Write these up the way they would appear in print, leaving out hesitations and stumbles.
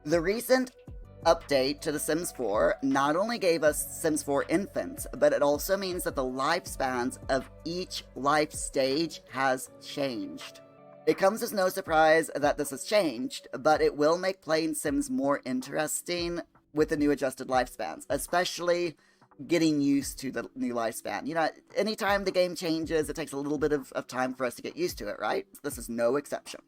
The recent update to The Sims 4 not only gave us Sims 4 infants, but it also means that the lifespans of each life stage has changed. It comes as no surprise that this has changed, but it will make playing Sims more interesting with the new adjusted lifespans, especially getting used to the new lifespan. You know, anytime the game changes, it takes a little bit of time for us to get used to it, right? This is no exception.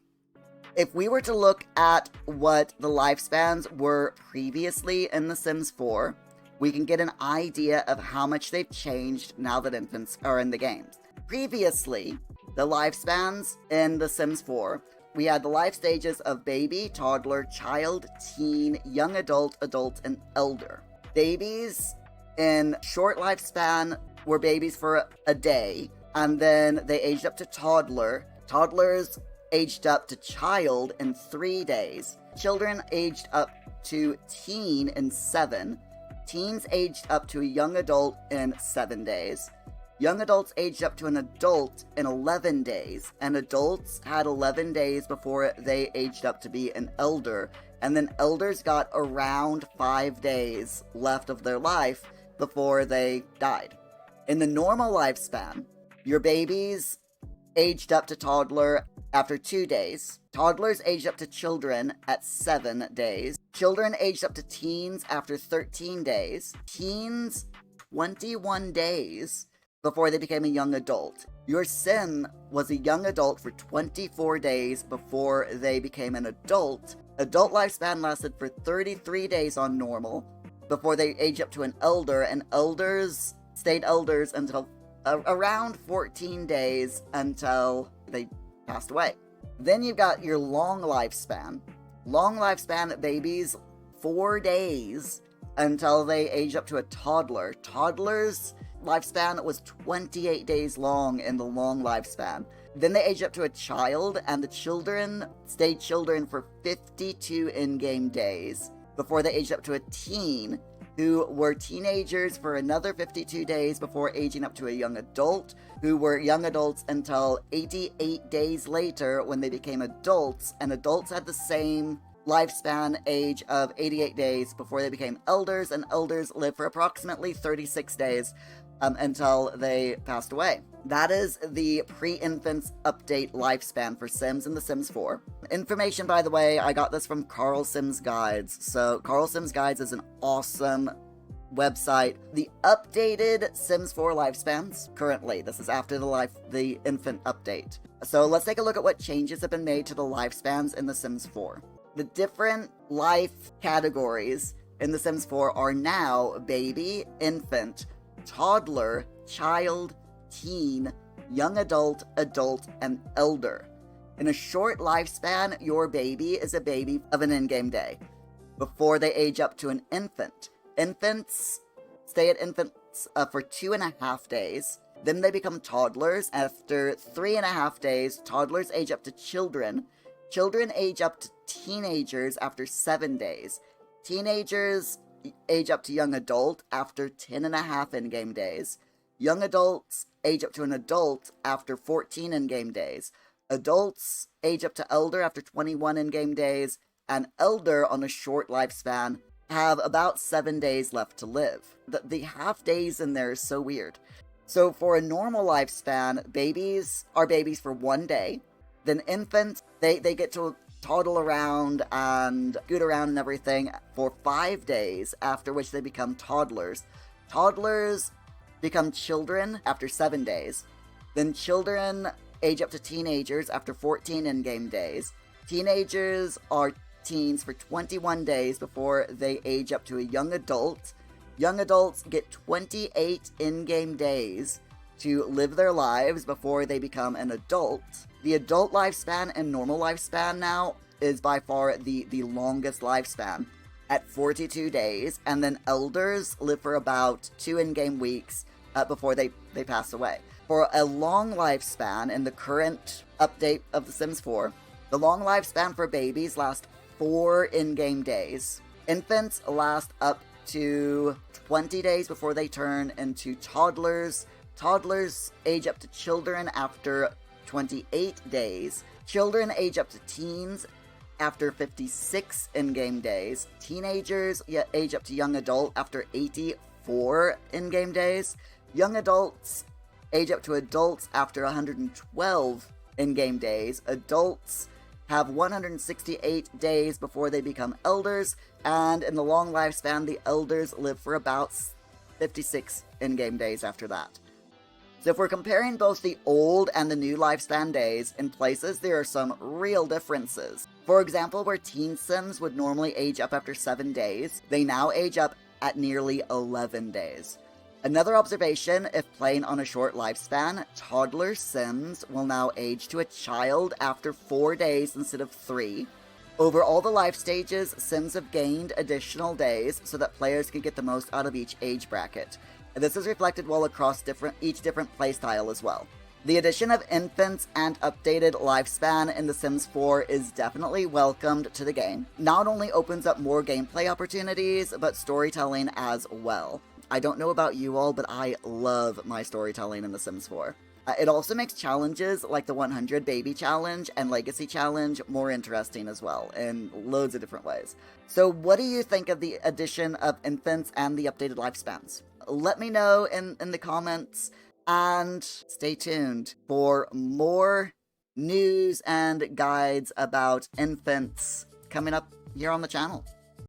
If we were to look at what the lifespans were previously in The Sims 4, we can get an idea of how much they've changed now that infants are in the games. Previously, the lifespans in The Sims 4, we had the life stages of baby, toddler, child, teen, young adult, adult, and elder. Babies in short lifespan were babies for a day, and then they aged up to toddler. Toddlers aged up to child in 3 days. Children aged up to teen in 7. Teens aged up to a young adult in 7 days. Young adults aged up to an adult in 11 days, and adults had 11 days before they aged up to be an elder, and then elders got around 5 days left of their life before they died. In the normal lifespan, your babies aged up to toddler after 2 days. Toddlers aged up to children at 7 days. Children aged up to teens after 13 days. Teens, 21 days before they became a young adult. Your Sim was a young adult for 24 days before they became an adult. Adult lifespan lasted for 33 days on normal before they aged up to an elder, and elders stayed elders until around 14 days until they passed away. Then you've got your long lifespan. Long lifespan babies, 4 days until they age up to a toddler. Toddlers' lifespan was 28 days long in the long lifespan. Then they age up to a child, and the children stayed children for 52 in-game days before they aged up to a teen, who were teenagers for another 52 days before aging up to a young adult, who were young adults until 88 days later when they became adults, and adults had the same lifespan age of 88 days before they became elders, and elders lived for approximately 36 days until they passed away. That is the pre-infants update lifespan for Sims in The Sims 4. Information, by the way, I got this from Carl Sims Guides. So Carl Sims Guides is an awesome website. The updated Sims 4 lifespans, currently, this is after the infant update. So let's take a look at what changes have been made to the lifespans in The Sims 4. The different life categories in The Sims 4 are now baby, infant, toddler, child, teen, young adult, adult, and elder. In a short lifespan, your baby is a baby of an in-game day before they age up to an infant. Infants stay at infants for 2.5 days. Then they become toddlers. After 3.5 days, toddlers age up to children. Children age up to teenagers after 7 days. Teenagers age up to young adult after 10.5 in-game days. Young adults age up to an adult after 14 in-game days. Adults age up to elder after 21 in-game days. And elder on a short lifespan have about 7 days left to live. The half days in there is so weird. So for a normal lifespan, babies are babies for 1 day. Then infants, they get to toddle around and scoot around and everything for 5 days, after which they become toddlers. Toddlers become children after 7 days. Then children age up to teenagers after 14 in-game days. Teenagers are teens for 21 days before they age up to a young adult. Young adults get 28 in-game days to live their lives before they become an adult. The adult lifespan and normal lifespan now is by far the longest lifespan at 42 days, and then elders live for about 2 in-game weeks before they pass away. For a long lifespan in the current update of The Sims 4, the long lifespan for babies lasts 4 in-game days. Infants last up to 20 days before they turn into toddlers. Toddlers age up to children after 28 days. Children age up to teens after 56 in-game days. Teenagers age up to young adult after 84 in-game days. Young adults age up to adults after 112 in-game days. Adults have 168 days before they become elders, and in the long lifespan, the elders live for about 56 in-game days after that. So if we're comparing both the old and the new lifespan days, in places there are some real differences. For example, where teen Sims would normally age up after 7 days, they now age up at nearly 11 days. Another observation, if playing on a short lifespan, toddler Sims will now age to a child after 4 days instead of 3. Over all the life stages, Sims have gained additional days so that players can get the most out of each age bracket. And this is reflected well across each different playstyle as well. The addition of infants and updated lifespan in The Sims 4 is definitely welcomed to the game. Not only opens up more gameplay opportunities, but storytelling as well. I don't know about you all, but I love my storytelling in The Sims 4. It also makes challenges like the 100 Baby Challenge and Legacy Challenge more interesting as well, in loads of different ways. So what do you think of the addition of infants and the updated lifespans? Let me know in the comments, and stay tuned for more news and guides about infants coming up here on the channel.